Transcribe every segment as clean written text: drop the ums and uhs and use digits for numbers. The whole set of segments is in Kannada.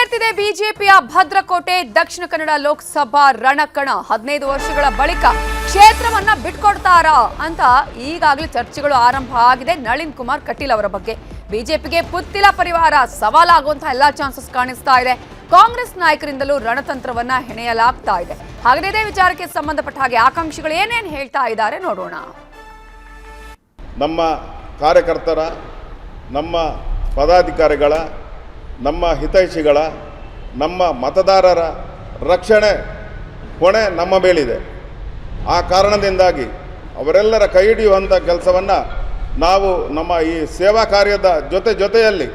ಕಾವೇರ್ತಿದೆ ಬಿಜೆಪಿಯ ಭದ್ರಕೋಟೆ ದಕ್ಷಿಣ ಕನ್ನಡ ಲೋಕಸಭಾ ರಣಕಣ 15 ವರ್ಷಗಳ ಬಳಿಕ ಕ್ಷೇತ್ರವನ್ನ ಬಿಟ್ಕೊಡ್ತಾರಾ ಅಂತ ಈಗಾಗಲೇ ಚರ್ಚೆಗಳು ಆರಂಭ ಆಗಿದೆ. ನಳಿನ್ ಕುಮಾರ್ ಕಟೀಲ್ ಅವರ ಬಗ್ಗೆ ಬಿಜೆಪಿಗೆ ಪುತ್ತಿಲ ಪರಿವಾರ ಸವಾಲಾಗುವಂತಹ ಎಲ್ಲಾ ಚಾನ್ಸಸ್ ಕಾಣಿಸ್ತಾ ಇದೆ. ಕಾಂಗ್ರೆಸ್ ನಾಯಕರಿಂದಲೂ ರಣತಂತ್ರವನ್ನ ಹೆಣೆಯಲಾಗ್ತಾ ಇದೆ. ಹಾಗಾದ್ರೆ ಇದೇ ವಿಚಾರಕ್ಕೆ ಸಂಬಂಧಪಟ್ಟ ಹಾಗೆ ಆಕಾಂಕ್ಷಿಗಳು ಏನೇನು ಹೇಳ್ತಾ ಇದ್ದಾರೆ ನೋಡೋಣ. ನಮ್ಮ ಕಾರ್ಯಕರ್ತರ, ನಮ್ಮ ಪದಾಧಿಕಾರಿಗಳ, ನಮ್ಮ ಹಿತೈಷಿಗಳ, ನಮ್ಮ ಮತದಾರರ ರಕ್ಷಣೆ ಹೊಣೆ ನಮ್ಮ ಮೇಲಿದೆ. ಆ ಕಾರಣದಿಂದಾಗಿ ಅವರೆಲ್ಲರ ಕೈ ಹಿಡಿಯುವಂಥ ಕೆಲಸವನ್ನು ನಾವು ನಮ್ಮ ಈ ಸೇವಾ ಕಾರ್ಯದ ಜೊತೆಯಲ್ಲಿ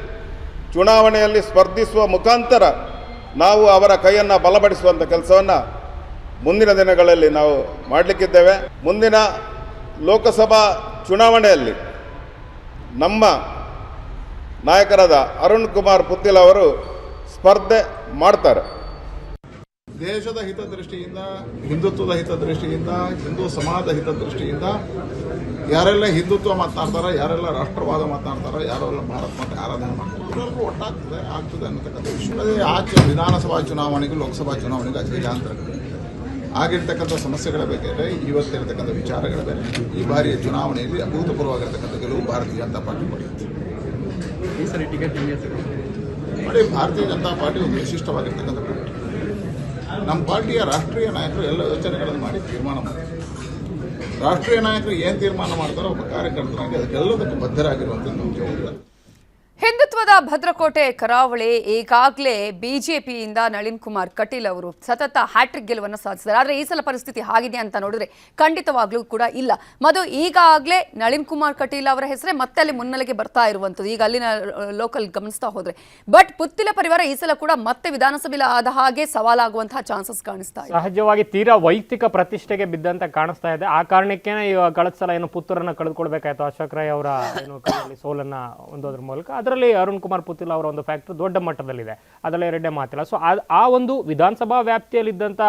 ಚುನಾವಣೆಯಲ್ಲಿ ಸ್ಪರ್ಧಿಸುವ ಮುಖಾಂತರ ನಾವು ಅವರ ಕೈಯನ್ನು ಬಲಪಡಿಸುವಂಥ ಕೆಲಸವನ್ನು ಮುಂದಿನ ದಿನಗಳಲ್ಲಿ ನಾವು ಮಾಡಲಿಕ್ಕಿದ್ದೇವೆ. ಮುಂದಿನ ಲೋಕಸಭಾ ಚುನಾವಣೆಯಲ್ಲಿ ನಮ್ಮ ನಾಯಕರಾದ ಅರುಣ್ ಕುಮಾರ್ ಪುತ್ತಿಲ್ ಅವರು ಸ್ಪರ್ಧೆ ಮಾಡ್ತಾರೆ. ದೇಶದ ಹಿತದೃಷ್ಟಿಯಿಂದ, ಹಿಂದುತ್ವದ ಹಿತದೃಷ್ಟಿಯಿಂದ, ಹಿಂದೂ ಸಮಾಜದ ಹಿತದೃಷ್ಟಿಯಿಂದ ಯಾರೆಲ್ಲ ಹಿಂದುತ್ವ ಮಾತನಾಡ್ತಾರೋ, ಯಾರೆಲ್ಲ ರಾಷ್ಟ್ರವಾದ ಮಾತನಾಡ್ತಾರೋ, ಯಾರೆಲ್ಲ ಭಾರತ ಮಾತೆ ಆರಾಧನೆ ಮಾಡ್ತಾರೆ, ಎಲ್ಲರಿಗೂ ಆಗ್ತದೆ ಅನ್ನತಕ್ಕಂಥ ವಿಷಯ. ಅದೇ ಆಚೆ ವಿಧಾನಸಭಾ ಚುನಾವಣೆಗೂ ಲೋಕಸಭಾ ಚುನಾವಣೆಗೂ ಅಜಗಜಾಂತರಗಳು ಆಗಿರ್ತಕ್ಕಂಥ ಸಮಸ್ಯೆಗಳ ಬಗ್ಗೆ ಇವತ್ತಿರತಕ್ಕಂಥ ವಿಚಾರಗಳ ಬೇರೆ. ಈ ಬಾರಿಯ ಚುನಾವಣೆಯಲ್ಲಿ ಅಭೂತಪೂರ್ವವಾಗಿರ್ತಕ್ಕಂಥ ಗೆಲುವು ಭಾರತೀಯ ಜನತಾ ಪಾರ್ಟಿ ಪಡೆಯುತ್ತೆ. ನೋಡಿ, ಭಾರತೀಯ ಜನತಾ ಪಾರ್ಟಿ ಒಂದು ವಿಶಿಷ್ಟವಾಗಿರ್ತಕ್ಕಂಥ ಪಾರ್ಟಿ. ನಮ್ಮ ಪಾರ್ಟಿಯ ರಾಷ್ಟ್ರೀಯ ನಾಯಕರು ಎಲ್ಲ ಯೋಚನೆಗಳನ್ನು ಮಾಡಿ ತೀರ್ಮಾನ ಮಾಡ್ತಾರೆ. ರಾಷ್ಟ್ರೀಯ ನಾಯಕರು ಏನು ತೀರ್ಮಾನ ಮಾಡ್ತಾರೋ ಒಬ್ಬ ಕಾರ್ಯಕರ್ತರಾಗಿ ಅದಕ್ಕೆಲ್ಲದಕ್ಕೂ ಬದ್ಧರಾಗಿರುವಂಥದ್ದು ನಮ್ಮ ಜವಾಬ್ದಾರಿ. ಹಿಂದುತ್ವದ ಭದ್ರಕೋಟೆ ಕರಾವಳಿ ಈಗಾಗಲೇ ಬಿಜೆಪಿಯಿಂದ ನಳಿನ್ ಕುಮಾರ್ ಕಟೀಲ್ ಅವರು ಸತತ ಹ್ಯಾಟ್ರಿಕ್ ಗೆಲುವನ್ನು ಸಾಧಿಸಿದ್ದಾರೆ. ಆದರೆ ಈ ಸಲ ಪರಿಸ್ಥಿತಿ ಆಗಿದೆ ಅಂತ ನೋಡಿದ್ರೆ ಖಂಡಿತವಾಗ್ಲೂ ಕೂಡ ಇಲ್ಲ. ಮಧು, ಈಗಾಗಲೇ ನಳಿನ್ ಕುಮಾರ್ ಕಟೀಲ್ ಅವರ ಹೆಸರೇ ಮತ್ತೆ ಅಲ್ಲಿ ಮುನ್ನೆಲೆಗೆ ಬರ್ತಾ ಇರುವಂಥದ್ದು ಈಗ ಅಲ್ಲಿನ ಲೋಕಲ್ ಗಮನಿಸ್ತಾ ಹೋದ್ರೆ. ಬಟ್ ಪುತ್ತಿಲ ಪರಿವಾರ ಈ ಸಲ ಕೂಡ ಮತ್ತೆ ವಿಧಾನಸಭೆಯಲ್ಲಿ ಆದ ಹಾಗೆ ಸವಾಲಾಗುವಂತಹ ಚಾನ್ಸಸ್ ಕಾಣಿಸ್ತಾ ಇದೆ. ಸಹಜವಾಗಿ ತೀರಾ ವೈಯಕ್ತಿಕ ಪ್ರತಿಷ್ಠೆಗೆ ಬಿದ್ದಂತ ಕಾಣಿಸ್ತಾ ಇದೆ. ಆ ಕಾರಣಕ್ಕೆ ಕಳೆದ ಸಲ ಏನು ಪುತ್ರರನ್ನ ಕಳೆದುಕೊಳ್ಬೇಕಾಯ್ತು ಅಶೋಕ್ ರೈ ಅವರ ಏನು ಕೈಯಲ್ಲಿ ಸೋಲನ್ನ ಹೊಂದೋದ್ರ ಮೂಲಕ. ಅದರಲ್ಲಿ ಅರುಣ್ ಕುಮಾರ್ ಪುತ್ತಿಲ್ ಅವರ ಒಂದು ಫ್ಯಾಕ್ಟರ್ ದೊಡ್ಡ ಮಟ್ಟದಲ್ಲಿದೆ, ಅದರಲ್ಲಿ ಎರಡೇ ಮಾತಿಲ್ಲ. ಸೊ ಆ ಒಂದು ವಿಧಾನಸಭಾ ವ್ಯಾಪ್ತಿಯಲ್ಲಿದ್ದಂಥ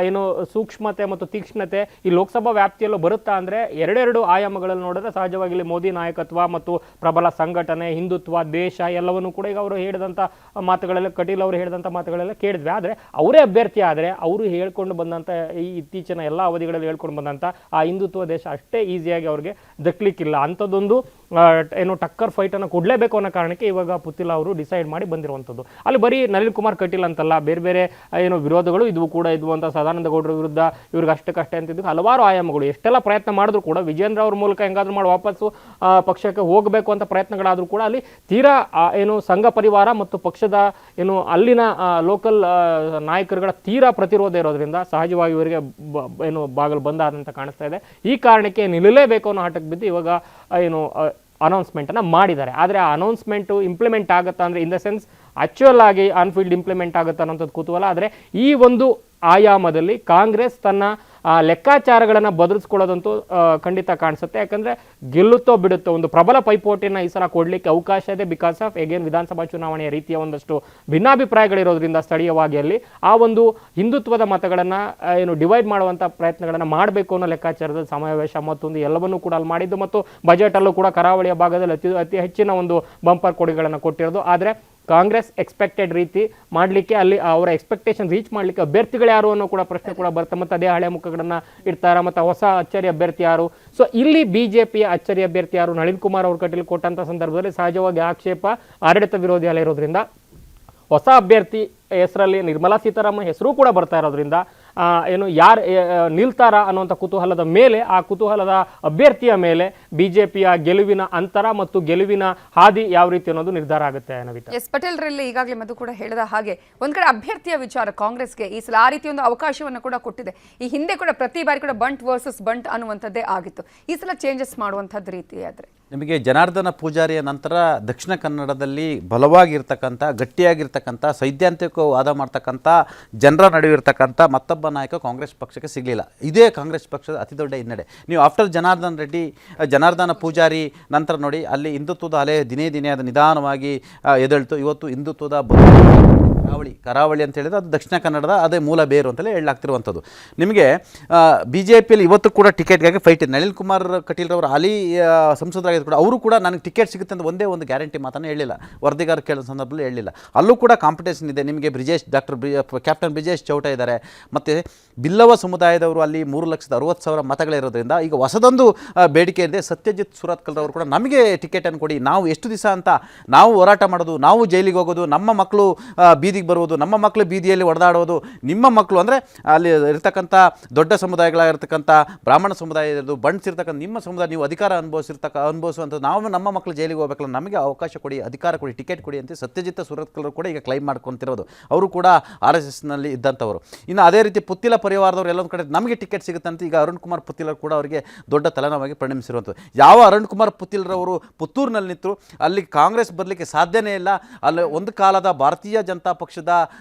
ಏನು ಸೂಕ್ಷ್ಮತೆ ಮತ್ತು ತೀಕ್ಷ್ಣತೆ ಈ ಲೋಕಸಭಾ ವ್ಯಾಪ್ತಿಯಲ್ಲೂ ಬರುತ್ತಾ ಅಂದರೆ ಎರಡೆರಡು ಆಯಾಮಗಳಲ್ಲಿ ನೋಡಿದ್ರೆ ಸಹಜವಾಗಿ ಇಲ್ಲಿ ಮೋದಿ ನಾಯಕತ್ವ ಮತ್ತು ಪ್ರಬಲ ಸಂಘಟನೆ, ಹಿಂದುತ್ವ, ದೇಶ ಎಲ್ಲವನ್ನೂ ಕೂಡ ಈಗ ಅವರು ಹೇಳಿದಂಥ ಮಾತುಗಳೆಲ್ಲ, ಕಟೀಲ್ ಅವರು ಹೇಳಿದಂಥ ಮಾತುಗಳೆಲ್ಲ ಕೇಳಿದ್ವಿ. ಆದರೆ ಅವರೇ ಅಭ್ಯರ್ಥಿ ಆದರೆ ಅವರು ಹೇಳ್ಕೊಂಡು ಬಂದಂಥ ಈ ಇತ್ತೀಚಿನ ಎಲ್ಲ ಅವಧಿಗಳಲ್ಲಿ ಹೇಳ್ಕೊಂಡು ಬಂದಂಥ ಆ ಹಿಂದುತ್ವ ದೇಶ ಅಷ್ಟೇ ಈಸಿಯಾಗಿ ಅವ್ರಿಗೆ ದಕ್ಕಲಿಕ್ಕಿಲ್ಲ. ಅಂಥದ್ದೊಂದು ಏನು ಟಕ್ಕರ್ ಫೈಟನ್ನು ಕೊಡಲೇಬೇಕು ಅನ್ನೋ ಕಾರಣಕ್ಕೆ ಇವಾಗ ಪುತ್ತಿಲ್ ಅವರು ಡಿಸೈಡ್ ಮಾಡಿ ಬಂದಿರುವಂಥದ್ದು. ಅಲ್ಲಿ ಬರೀ ನಳಿನ್ ಕುಮಾರ್ ಕಟೀಲ್ ಅಂತಲ್ಲ, ಬೇರೆ ಬೇರೆ ಏನು ವಿರೋಧಗಳು ಇದ್ವು ಅಂತ ಸದಾನಂದ ಗೌಡರ ವಿರುದ್ಧ ಇವ್ರಿಗೆ ಅಷ್ಟೇ ಅಂತಿದ್ದು ಹಲವಾರು ಆಯಾಮಗಳು. ಎಷ್ಟೆಲ್ಲ ಪ್ರಯತ್ನ ಮಾಡಿದ್ರು ಕೂಡ ವಿಜೇಂದ್ರ ಅವ್ರ ಮೂಲಕ ಹೆಂಗಾದ್ರೂ ಮಾಡಿ ವಾಪಸ್ಸು ಪಕ್ಷಕ್ಕೆ ಹೋಗಬೇಕು ಅಂತ ಪ್ರಯತ್ನಗಳಾದರೂ ಕೂಡ ಅಲ್ಲಿ ತೀರಾ ಏನು ಸಂಘ ಪರಿವಾರ ಮತ್ತು ಪಕ್ಷದ ಏನು ಅಲ್ಲಿನ ಲೋಕಲ್ ನಾಯಕರುಗಳ ತೀರಾ ಪ್ರತಿರೋಧ ಇರೋದ್ರಿಂದ ಸಹಜವಾಗಿ ಇವರಿಗೆ ಏನು ಬಾಗಲು ಬಂದಾದಂತ ಕಾಣಿಸ್ತಾ ಇದೆ. ಈ ಕಾರಣಕ್ಕೆ ನಿಲ್ಲಲೇಬೇಕು ಅನ್ನೋ ಹಠಕ್ಕೆ ಬಿದ್ದು ಇವಾಗ ಏನು ಅನೌನ್ಸ್ಮೆಂಟನ್ನು ಮಾಡಿದ್ದಾರೆ. ಆದರೆ ಆ ಅನೌನ್ಸ್ಮೆಂಟು ಇಂಪ್ಲಿಮೆಂಟ್ ಆಗುತ್ತಾ ಅಂದರೆ ಇನ್ ದ ಸೆನ್ಸ್ ಆ್ಯಕ್ಚುಯಲ್ ಆಗಿ ಆನ್ಫೀಲ್ಡ್ ಇಂಪ್ಲಿಮೆಂಟ್ ಆಗುತ್ತಾ ಅನ್ನೋಂಥದ್ದು ಕುತೂಹಲ. ಆದರೆ ಈ ಒಂದು ಆಯಾಮದಲ್ಲಿ ಕಾಂಗ್ರೆಸ್ ತನ್ನ ಲೆಕ್ಕಾಚಾರಗಳನ್ನು ಬದಲಿಸ್ಕೊಳ್ಳೋದಂತೂ ಖಂಡಿತ ಕಾಣಿಸುತ್ತೆ. ಯಾಕಂದರೆ ಗೆಲ್ಲುತ್ತೋ ಬಿಡುತ್ತೋ ಒಂದು ಪ್ರಬಲ ಪೈಪೋಟಿಯನ್ನು ಈ ಸಲ ಕೊಡಲಿಕ್ಕೆ ಅವಕಾಶ ಇದೆ. ಬಿಕಾಸ್ ಆಫ್ ಎಗೇನ್ ವಿಧಾನಸಭಾ ಚುನಾವಣೆಯ ರೀತಿಯ ಒಂದಷ್ಟು ಭಿನ್ನಾಭಿಪ್ರಾಯಗಳಿರೋದ್ರಿಂದ ಸ್ಥಳೀಯವಾಗಿ ಅಲ್ಲಿ ಆ ಒಂದು ಹಿಂದುತ್ವದ ಮತಗಳನ್ನು ಏನು ಡಿವೈಡ್ ಮಾಡುವಂಥ ಪ್ರಯತ್ನಗಳನ್ನು ಮಾಡಬೇಕು ಅನ್ನೋ ಲೆಕ್ಕಾಚಾರದ ಸಮಾವೇಶ ಮತ್ತೊಂದು ಎಲ್ಲವನ್ನೂ ಕೂಡ ಅಲ್ಲಿ ಮಾಡಿದ್ದು ಮತ್ತು ಬಜೆಟಲ್ಲೂ ಕೂಡ ಕರಾವಳಿಯ ಭಾಗದಲ್ಲಿ ಅತಿ ಹೆಚ್ಚಿನ ಒಂದು ಬಂಪರ್ ಕೊಡುಗೆಗಳನ್ನು ಕೊಟ್ಟಿರೋದು. ಆದರೆ ಕಾಂಗ್ರೆಸ್ ಎಕ್ಸ್ಪೆಕ್ಟೆಡ್ ರೀತಿ ಮಾಡಲಿಕ್ಕೆ ಅಲ್ಲಿ ಅವರ ಎಕ್ಸ್ಪೆಕ್ಟೇಷನ್ ರೀಚ್ ಮಾಡಲಿಕ್ಕೆ ಅಭ್ಯರ್ಥಿಗಳು ಯಾರು ಅನ್ನೋ ಕೂಡ ಪ್ರಶ್ನೆ ಕೂಡ ಬರುತ್ತೆ. ಮತ್ತು ಅದೇ ಹಳೆ ಮುಖಗಳನ್ನು ಇಡ್ತಾರೆ ಮತ್ತು ಹೊಸ ಅಚ್ಚರಿ ಅಭ್ಯರ್ಥಿ ಯಾರು. ಸೊ ಇಲ್ಲಿ ಬಿಜೆಪಿಯ ಅಚ್ಚರಿ ಅಭ್ಯರ್ಥಿ ಯಾರು ನಳಿನ್ ಕುಮಾರ್ ಅವರು ಕಟೀಲ್ ಕೊಟ್ಟಂಥ ಸಂದರ್ಭದಲ್ಲಿ ಸಹಜವಾಗಿ ಆಕ್ಷೇಪ ಆಡಳಿತ ವಿರೋಧಿ ಅಲೆ ಇರೋದ್ರಿಂದ ಹೊಸ ಅಭ್ಯರ್ಥಿ ಹೆಸರಲ್ಲಿ ನಿರ್ಮಲಾ ಸೀತಾರಾಮನ್ ಹೆಸರು ಕೂಡ ಬರ್ತಾ ಇರೋದ್ರಿಂದ ಏನು ಯಾರು ನಿಲ್ತಾರ ಅನ್ನುವಂಥ ಕುತೂಹಲದ ಮೇಲೆ ಆ ಕುತೂಹಲದ ಅಭ್ಯರ್ಥಿಯ ಮೇಲೆ ಬಿಜೆಪಿಯ ಗೆಲುವಿನ ಅಂತರ ಮತ್ತು ಗೆಲುವಿನ ಹಾದಿ ಯಾವ ರೀತಿ ಅನ್ನೋದು ನಿರ್ಧಾರ ಆಗುತ್ತೆ. ನವಿತಾ ಎಸ್ ಪಟೇಲ್ ರಲ್ಲಿ ಈಗಾಗಲೇ ಮಧು ಕೂಡ ಹೇಳಿದ ಹಾಗೆ ಒಂದ್ ಕಡೆ ಅಭ್ಯರ್ಥಿಯ ವಿಚಾರ ಕಾಂಗ್ರೆಸ್ಗೆ ಈ ಸಲ ಆ ರೀತಿ ಒಂದು ಅವಕಾಶವನ್ನು ಕೂಡ ಕೊಟ್ಟಿದೆ. ಈ ಹಿಂದೆ ಕೂಡ ಪ್ರತಿ ಬಾರಿ ಕೂಡ ಬಂಟ್ ವರ್ಸಸ್ ಬಂಟ್ ಅನ್ನುವಂಥದ್ದೇ ಆಗಿತ್ತು. ಈ ಸಲ ಚೇಂಜಸ್ ಮಾಡುವಂಥದ್ದು ರೀತಿ ಆದರೆ ನಿಮಗೆ ಜನಾರ್ದನ ಪೂಜಾರಿಯ ನಂತರ ದಕ್ಷಿಣ ಕನ್ನಡದಲ್ಲಿ ಬಲವಾಗಿರ್ತಕ್ಕಂಥ, ಗಟ್ಟಿಯಾಗಿರ್ತಕ್ಕಂಥ, ಸೈದ್ಧಾಂತಿಕ ವಾದ ಮಾಡ್ತಕ್ಕಂಥ ಜನರ ನಡುವೆ ಇರ್ತಕ್ಕಂಥ ಮತ್ತೊಬ್ಬ ನಾಯಕ ಕಾಂಗ್ರೆಸ್ ಪಕ್ಷಕ್ಕೆ ಸಿಗಲಿಲ್ಲ. ಇದೇ ಕಾಂಗ್ರೆಸ್ ಪಕ್ಷದ ಅತಿ ದೊಡ್ಡ ಹಿನ್ನಡೆ. ನೀವು ಆಫ್ಟರ್ ಜನಾರ್ದನ ಪೂಜಾರಿ ನಂತರ ನೋಡಿ ಅಲ್ಲಿ ಹಿಂದುತ್ವದ ಅಲೆ ದಿನೇ ದಿನೇ ಅದು ನಿಧಾನವಾಗಿ ಎದ್ದೇಳ್ತು. ಇವತ್ತು ಹಿಂದುತ್ವದ ಕರಾವಳಿ ಅಂತ ಹೇಳಿದ್ರೆ ಅದು ದಕ್ಷಿಣ ಕನ್ನಡದ ಅದೇ ಮೂಲ ಬೇರು ಅಂತಲೇ ಹೇಳಲಾಗ್ತಿರುವಂಥದ್ದು. ನಿಮಗೆ BJPಯಲ್ಲಿ ಇವತ್ತು ಕೂಡ ಟಿಕೆಟ್ಗಾಗಿ ಫೈಟ್ ಇದೆ. ನಳಿನ್ ಕುಮಾರ್ ಕಟೀಲ್ ಅವರು ಹಾಲಿ ಸಂಸದರಾಗಿದ್ದು ಕೂಡ ಅವರು ಕೂಡ ನನಗೆ ಟಿಕೆಟ್ ಸಿಗುತ್ತೆ ಅಂತ ಒಂದೇ ಒಂದು ಗ್ಯಾರಂಟಿ ಮಾತನ್ನು ಹೇಳಿಲ್ಲ, ವರದಿಗಾರ ಕೇಳೋ ಸಂದರ್ಭದಲ್ಲಿ ಹೇಳಿಲ್ಲ. ಅಲ್ಲೂ ಕೂಡ ಕಾಂಪಿಟೇಷನ್ ಇದೆ. ನಿಮಗೆ ಕ್ಯಾಪ್ಟನ್ ಬ್ರಿಜೇಶ್ ಚೌಟ ಇದ್ದಾರೆ, ಮತ್ತು ಬಿಲ್ಲವ ಸಮುದಾಯದವರು ಅಲ್ಲಿ 3,60,000 ಮತಗಳಿರೋದ್ರಿಂದ ಈಗ ಹೊಸದೊಂದು ಬೇಡಿಕೆ ಇದೆ. ಸತ್ಯಜಿತ್ ಸುರತ್ಕಲ್ ಅವರು ಕೂಡ ನಮಗೆ ಟಿಕೆಟನ್ನು ಕೊಡಿ, ನಾವು ಎಷ್ಟು ದಿವಸ ಅಂತ ನಾವು ಹೋರಾಟ ಮಾಡೋದು, ನಾವು ಜೈಲಿಗೆ ಹೋಗೋದು, ನಮ್ಮ ಮಕ್ಕಳು ಬೀದಿಗೆ ಬರುವುದು, ನಮ್ಮ ಮಕ್ಕಳು ಬೀದಿಯಲ್ಲಿ ಹೊಡೆದಾಡೋದು, ನಿಮ್ಮ ಮಕ್ಕಳು ಅಂದರೆ ಅಲ್ಲಿ ಇರ್ತಕ್ಕಂಥ ದೊಡ್ಡ ಸಮುದಾಯಗಳಾಗಿರ್ತಕ್ಕಂಥ ಬ್ರಾಹ್ಮಣ ಸಮುದಾಯ ಇರೋದು, ಬಂಡ್ಸಿರ್ತಕ್ಕಂಥ ನಿಮ್ಮ ಸಮುದಾಯ ನೀವು ಅಧಿಕಾರ ಅನುಭವಿಸುವಂಥದ್ದು, ನಾವು ನಮ್ಮ ಮಕ್ಕಳು ಜೈಲಿಗೆ ಹೋಗ್ಬೇಕಲ್ಲ, ನಮಗೆ ಅವಕಾಶ ಕೊಡಿ, ಅಧಿಕಾರ ಕೊಡಿ, ಟಿಕೆಟ್ ಕೊಡಿ ಅಂತ ಸತ್ಯಜಿತ್ ಸುರತ್ಕಲ್ ಕೂಡ ಈಗ ಕ್ಲೈಮ್ ಮಾಡ್ಕೊತಿರೋದು. ಅವರು ಕೂಡ RSSನಲ್ಲಿ ಇದ್ದಂಥವರು. ಇನ್ನು ಅದೇ ರೀತಿ ಪುತ್ತಿಲ ಪರಿವಾರದವರು ಎಲ್ಲೊಂದು ಕಡೆ ನಮಗೆ ಟಿಕೆಟ್ ಸಿಗುತ್ತೆ ಅಂತ ಈಗ ಅರುಣ್ ಕುಮಾರ್ ಪುತ್ತಿಲರು ಕೂಡ ಅವರಿಗೆ ದೊಡ್ಡ ತಲೆನೋವಾಗಿ ಪರಿಣಮಿಸಿರುವಂಥದ್ದು. ಯಾವ ಅರುಣ್ ಕುಮಾರ್ ಪುತ್ತಿಲರವರು ಪುತ್ತೂರಿನಲ್ಲಿ ನಿಂತರು, ಅಲ್ಲಿ ಕಾಂಗ್ರೆಸ್ ಬರಲಿಕ್ಕೆ ಸಾಧ್ಯನೇ ಇಲ್ಲ. ಅಲ್ಲಿ ಒಂದು ಕಾಲದ ಭಾರತೀಯ ಜನತಾ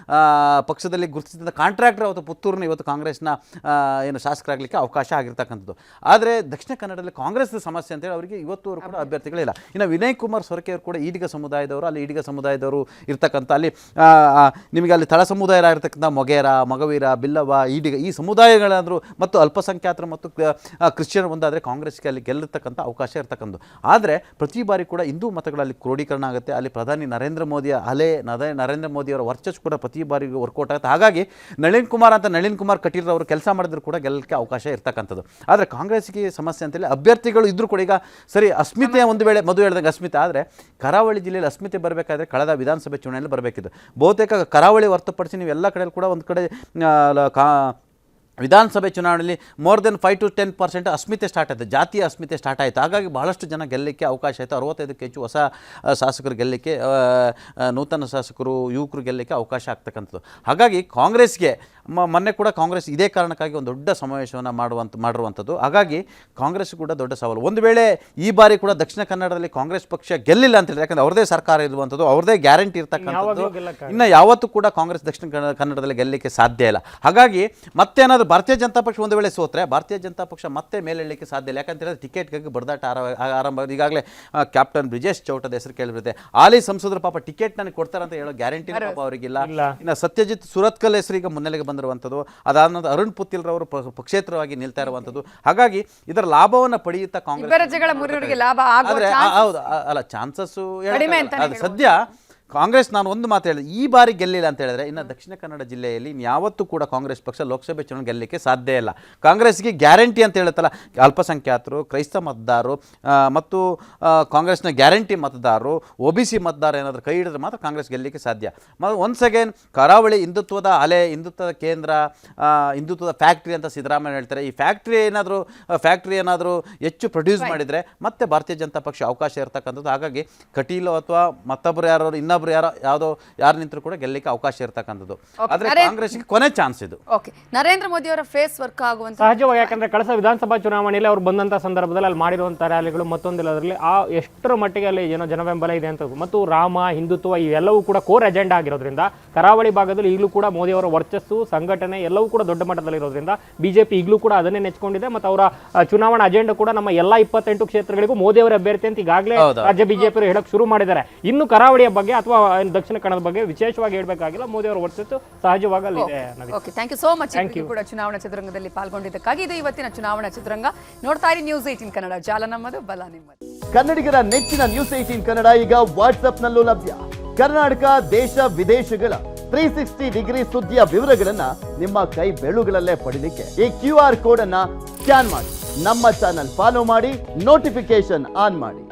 ಪಕ್ಷದಲ್ಲಿ ಗುರುತಿಸಿದ ಕಾಂಟ್ರಾಕ್ಟರ್ ಅವತ್ತು ಪುತ್ತೂರಿನ ಇವತ್ತು ಕಾಂಗ್ರೆಸ್ನ ಏನು ಶಾಸಕರಾಗಲಿಕ್ಕೆ ಅವಕಾಶ ಆಗಿರ್ತಕ್ಕಂಥದ್ದು. ಆದರೆ ದಕ್ಷಿಣ ಕನ್ನಡದಲ್ಲಿ ಕಾಂಗ್ರೆಸ್ ಸಮಸ್ಯೆ ಅಂತೇಳಿ ಅವರಿಗೆ ಇವತ್ತುವರೆಗೂ ಕೂಡ ಅಭ್ಯರ್ಥಿಗಳಿಲ್ಲ. ಇನ್ನು ವಿನಯ್ ಕುಮಾರ್ ಸೊರಕೆ ಅವರು ಕೂಡ ಈಡಿಗ ಸಮುದಾಯದವರು, ಅಲ್ಲಿ ಈಡಿಗ ಸಮುದಾಯದವರು ಇರ್ತಕ್ಕಂಥ ಅಲ್ಲಿ ನಿಮಗೆ ಅಲ್ಲಿ ತಳ ಸಮುದಾಯ ಇರತಕ್ಕಂಥ ಮೊಗೇರ, ಮಗವೀರ, ಬಿಲ್ಲವ, ಈಡಿಗ ಈ ಸಮುದಾಯಗಳಾದರೂ ಮತ್ತು ಅಲ್ಪಸಂಖ್ಯಾತರು ಮತ್ತು ಕ್ರಿಶ್ಚಿಯನ್ ಒಂದಾದರೆ ಕಾಂಗ್ರೆಸ್ಗೆ ಅಲ್ಲಿ ಗೆಲ್ಲಿರ್ತಕ್ಕಂಥ ಅವಕಾಶ ಇರ್ತಕ್ಕಂಥದ್ದು. ಆದರೆ ಪ್ರತಿ ಬಾರಿ ಕೂಡ ಹಿಂದೂ ಮತಗಳಲ್ಲಿ ಕ್ರೋಢೀಕರಣ ಆಗುತ್ತೆ. ಅಲ್ಲಿ ಪ್ರಧಾನಿ ನರೇಂದ್ರ ಮೋದಿಯ ನರೇಂದ್ರ ಮೋದಿಯವರ ವರ್ಚಸ್ಸು ಕೂಡ ಪ್ರತಿ ಬಾರಿಗೂ ವರ್ಕೌಟ್ ಆಗುತ್ತೆ. ಹಾಗಾಗಿ ನಳಿನ್ ಕುಮಾರ್ ಕಟೀಲ್ ಅವರು ಕೆಲಸ ಮಾಡಿದ್ರು ಕೂಡ ಗೆಲ್ಲಕ್ಕೆ ಅವಕಾಶ ಇರ್ತಕ್ಕಂಥದ್ದು. ಆದರೆ ಕಾಂಗ್ರೆಸ್ಗೆ ಸಮಸ್ಯೆ ಅಂತೇಳಿ ಅಭ್ಯರ್ಥಿಗಳು ಇದ್ದರೂ ಕೂಡ ಈಗ ಸರಿ ಅಸ್ಮಿತೆ ಒಂದು ವೇಳೆ ಮದುವೆ ಹೇಳಿದಂಗೆ ಅಸ್ಮಿತೆ ಆದರೆ ಕರಾವಳಿ ಜಿಲ್ಲೆಯಲ್ಲಿ ಅಸ್ಮಿತೆ ಬರಬೇಕಾದ್ರೆ ಕಳೆದ ವಿಧಾನಸಭೆ ಚುನಾವಣೆಯಲ್ಲಿ ಬರಬೇಕಿತ್ತು. ಬಹುತೇಕ ಕರಾವಳಿ ಹೊರತುಪಡಿಸಿ ನೀವು ಎಲ್ಲ ಕಡೆಯಲ್ಲಿ ಕೂಡ ಒಂದು ಕಡೆ ವಿಧಾನಸಭೆ ಚುನಾವಣೆಯಲ್ಲಿ ಮೋರ್ ದೆನ್ 5 to 10% ಅಸ್ಮಿತೆ ಸ್ಟಾರ್ಟ್ ಆಯಿತು, ಜಾತಿಯ ಅಸ್ಮಿತೆ ಸ್ಟಾರ್ಟ್ ಆಯಿತು. ಹಾಗಾಗಿ ಬಹಳಷ್ಟು ಜನ ಗೆಲ್ಲಲಿಕ್ಕೆ ಅವಕಾಶ ಆಯಿತು. 65ಕ್ಕೆ ಹೆಚ್ಚು ಹೊಸ ಶಾಸಕರು ಗೆಲ್ಲಲಿಕ್ಕೆ, ನೂತನ ಶಾಸಕರು, ಯುವಕರು ಗೆಲ್ಲಲಿಕ್ಕೆ ಅವಕಾಶ ಆಗ್ತಕ್ಕಂಥದ್ದು. ಹಾಗಾಗಿ ಕಾಂಗ್ರೆಸ್ಗೆ ಮೊನ್ನೆ ಕೂಡ ಕಾಂಗ್ರೆಸ್ ಇದೇ ಕಾರಣಕ್ಕಾಗಿ ಒಂದು ದೊಡ್ಡ ಸಮಾವೇಶವನ್ನು ಮಾಡಿರುವಂಥದ್ದು. ಹಾಗಾಗಿ ಕಾಂಗ್ರೆಸ್ ಕೂಡ ದೊಡ್ಡ ಸವಾಲು. ಒಂದು ವೇಳೆ ಈ ಬಾರಿ ಕೂಡ ದಕ್ಷಿಣ ಕನ್ನಡದಲ್ಲಿ ಕಾಂಗ್ರೆಸ್ ಪಕ್ಷ ಗೆಲ್ಲಿಲ್ಲ ಅಂತ ಹೇಳಿದ್ರೆ, ಯಾಕಂದರೆ ಅವ್ರದೇ ಸರ್ಕಾರ ಇರುವಂಥದ್ದು, ಅವ್ರದೇ ಗ್ಯಾರಂಟಿ ಇರ್ತಕ್ಕಂಥದ್ದು, ಇನ್ನು ಯಾವತ್ತೂ ಕೂಡ ಕಾಂಗ್ರೆಸ್ ದಕ್ಷಿಣ ಕನ್ನಡದಲ್ಲಿ ಗೆಲ್ಲಲಿಕ್ಕೆ ಸಾಧ್ಯ ಇಲ್ಲ. ಹಾಗಾಗಿ ಮತ್ತೇನಾದರೂ ಭಾರತೀಯ ಜನತಾ ಪಕ್ಷ ಒಂದು ವೇಳೆ ಸೋತ್ರೆ ಭಾರತೀಯ ಜನತಾ ಪಕ್ಷ ಮತ್ತೆ ಮೇಲೇಳಲಿಕ್ಕೆ ಸಾಧ್ಯ ಇಲ್ಲ. ಯಾಕಂತ ಹೇಳಿದ್ರೆ ಟಿಕೆಟ್ಗಾಗಿ ಬಡದಾಟ ಆರಂಭ. ಈಗಾಗಲೇ ಕ್ಯಾಪ್ಟನ್ ಬ್ರಿಜೇಶ್ ಚೌಟದ ಹೆಸರು ಕೇಳಿಬಿಡುತ್ತೆ. ಹಾಲಿ ಸಂಸದರು ಪಾಪ ಟಿಕೆಟ್ ನನಗೆ ಕೊಡ್ತಾರೆ ಅಂತ ಹೇಳೋ ಗ್ಯಾರಂಟಿ ಪಾಪ ಅವರಿಗಿಲ್ಲ. ಇನ್ನು ಸತ್ಯಜಿತ್ ಸುರತ್ಕಲ್ ಹೆಸರಿಗೆ ಮುನ್ನೆಲೆಗೆ ಬಂದಿರುವಂಥದ್ದು, ಅದಾದ ನಂತರ ಅರುಣ್ ಪುತ್ತಿಲ್ರವರು ಪಕ್ಷೇತರವಾಗಿ ನಿಲ್ತಾ ಇರುವಂಥದ್ದು. ಹಾಗಾಗಿ ಇದರ ಲಾಭವನ್ನು ಪಡೆಯುತ್ತಾ ಕಾಂಗ್ರೆಸ್ ಅಲ್ಲ ಚಾನ್ಸಸ್ಸು ಸದ್ಯ ಕಾಂಗ್ರೆಸ್. ನಾನು ಒಂದು ಮಾತು ಹೇಳಿದೆ, ಈ ಬಾರಿ ಗೆಲ್ಲಿಲ್ಲ ಅಂತ ಹೇಳಿದ್ರೆ ಇನ್ನು ದಕ್ಷಿಣ ಕನ್ನಡ ಜಿಲ್ಲೆಯಲ್ಲಿ ಯಾವತ್ತೂ ಕೂಡ ಕಾಂಗ್ರೆಸ್ ಪಕ್ಷ ಲೋಕಸಭೆ ಚುನಾವಣೆ ಗೆಲ್ಲಲಿಕ್ಕೆ ಸಾಧ್ಯ ಇಲ್ಲ. ಕಾಂಗ್ರೆಸ್ಗೆ ಗ್ಯಾರಂಟಿ ಅಂತ ಹೇಳುತ್ತಲ್ಲ, ಅಲ್ಪಸಂಖ್ಯಾತರು, ಕ್ರೈಸ್ತ ಮತದಾರರು ಮತ್ತು ಕಾಂಗ್ರೆಸ್ನ ಗ್ಯಾರಂಟಿ ಮತದಾರರು, OBC ಮತದಾರ ಏನಾದರೂ ಕೈ ಹಿಡಿದ್ರೆ ಮಾತ್ರ ಕಾಂಗ್ರೆಸ್ ಗೆಲ್ಲಲಿಕ್ಕೆ ಸಾಧ್ಯ. ಒನ್ಸ್ ಅಗೇನ್ ಕರಾವಳಿ ಹಿಂದುತ್ವದ ಅಲೆ, ಹಿಂದುತ್ವದ ಕೇಂದ್ರ, ಹಿಂದುತ್ವದ ಫ್ಯಾಕ್ಟ್ರಿ ಅಂತ ಸಿದ್ದರಾಮಯ್ಯ ಹೇಳ್ತಾರೆ. ಈ ಫ್ಯಾಕ್ಟ್ರಿ ಏನಾದರೂ ಹೆಚ್ಚು ಪ್ರೊಡ್ಯೂಸ್ ಮಾಡಿದರೆ ಮತ್ತೆ ಭಾರತೀಯ ಜನತಾ ಪಕ್ಷ ಅವಕಾಶ ಇರ್ತಕ್ಕಂಥದ್ದು. ಹಾಗಾಗಿ ಕಟೀಲು ಅಥವಾ ಮತ್ತೊಬ್ಬರು ಯಾರು ಯಾರು ನಿಂತರೂ ಕೂಡ ಗೆಲ್ಲಲಿಕ್ಕೆ ಅವಕಾಶ ಇರ್ತಕ್ಕಂಥದ್ದು. ಆದ್ರೆ ಕಾಂಗ್ರೆಸ್ಗೆ ಕೊನೆ ಚಾನ್ಸ್ ಇದು. ನರೇಂದ್ರ ಮೋದಿ ಅವರ ಫೇಸ್ ವರ್ಕ್ ಆಗುವಂತ ಸಹಜವಾಗಿ, ಯಾಕಂದ್ರೆ ಕಳೆದ ವಿಧಾನಸಭಾ ಚುನಾವಣೆಯಲ್ಲಿ ಅವ್ರು ಬಂದಂತ ಸಂದರ್ಭದಲ್ಲಿ ಅಲ್ಲಿ ಮಾಡಿರುವಂತಹ ರ್ಯಾಲಿಗಳು ಮತ್ತೊಂದಿಲ್ಲದರಲ್ಲಿ ಎಷ್ಟರ ಮಟ್ಟಿಗೆ ಅಲ್ಲಿ ಏನೋ ಜನಬೆಂಬಲ ಇದೆ ಅಂತ, ಮತ್ತು ರಾಮ, ಹಿಂದುತ್ವ ಇವೆಲ್ಲವೂ ಕೂಡ ಕೋರ್ ಅಜೆಂಡಾ ಆಗಿರೋದ್ರಿಂದ ಕರಾವಳಿ ಭಾಗದಲ್ಲಿ ಈಗಲೂ ಕೂಡ ಮೋದಿ ಅವರ ವರ್ಚಸ್ಸು, ಸಂಘಟನೆ ಎಲ್ಲವೂ ಕೂಡ ದೊಡ್ಡ ಮಟ್ಟದಲ್ಲಿ ಇರೋದ್ರಿಂದ ಬಿಜೆಪಿ ಈಗಲೂ ಕೂಡ ಅದನ್ನೇ ನೆಚ್ಕೊಂಡಿದೆ. ಮತ್ತು ಅವರ ಚುನಾವಣಾ ಅಜೆಂಡಾ ಕೂಡ ನಮ್ಮ ಎಲ್ಲಾ 28 ಕ್ಷೇತ್ರಗಳಿಗೂ ಮೋದಿ ಅವರ ಅಭ್ಯರ್ಥಿ ಅಂತ ಈಗಾಗಲೇ ರಾಜ್ಯ ಬಿಜೆಪಿ ಹೇಳಕ್ ಶುರು ಮಾಡಿದ್ದಾರೆ. ಇನ್ನು ಕರಾವಳಿಯ ಬಗ್ಗೆ ಅಥವಾ ದಕ್ಷಿಣ ಕನ್ನಡದ ಬಗ್ಗೆ ವಿಶೇಷವಾಗಿ ಹೇಳಬೇಕಾಗಿಲ್ಲ, ಮೋದಿ ಅವರ ವರ್ಚಸ್ಸು ಸಹಜವಾಗಿ ಅಲ್ಲಿದೆ. ಥ್ಯಾಂಕ್ ಯು ಸೋ ಮಚ್ ಕೂಡ ಚುನಾವಣಾ ಚಿತ್ರರಂಗದಲ್ಲಿ ಪಾಲ್ಗೊಂಡಿದ್ದಕ್ಕಾಗಿ. ಇದು ಇವತ್ತಿನ ಚುನಾವಣಾ ಚಿತ್ರರಂಗ. ನೋಡ್ತಾ ಇರಿ ನ್ಯೂಸ್ 18 ಕನ್ನಡ, ಜಾಲ ನಮ್ಮದು, ಬಲ ನಿಮ್ಮದು. ಕನ್ನಡಿಗರ ನೆಚ್ಚಿನ ನ್ಯೂಸ್ 18 ಕನ್ನಡ ಈಗ ವಾಟ್ಸ್ಆಪ್ನಲ್ಲೂ ಲಭ್ಯ. ಕರ್ನಾಟಕ, ದೇಶ, ವಿದೇಶಗಳ 360 ಡಿಗ್ರಿ ಸುದ್ದಿಯ ವಿವರಗಳನ್ನ ನಿಮ್ಮ ಕೈ ಬೆರಳುಗಳಲ್ಲೇ ಪಡಿಲಿಕ್ಕೆ ಈ QR ಕೋಡ್ ಅನ್ನ ಸ್ಕ್ಯಾನ್ ಮಾಡಿ, ನಮ್ಮ ಚಾನಲ್ ಫಾಲೋ ಮಾಡಿ, ನೋಟಿಫಿಕೇಶನ್ ಆನ್ ಮಾಡಿ.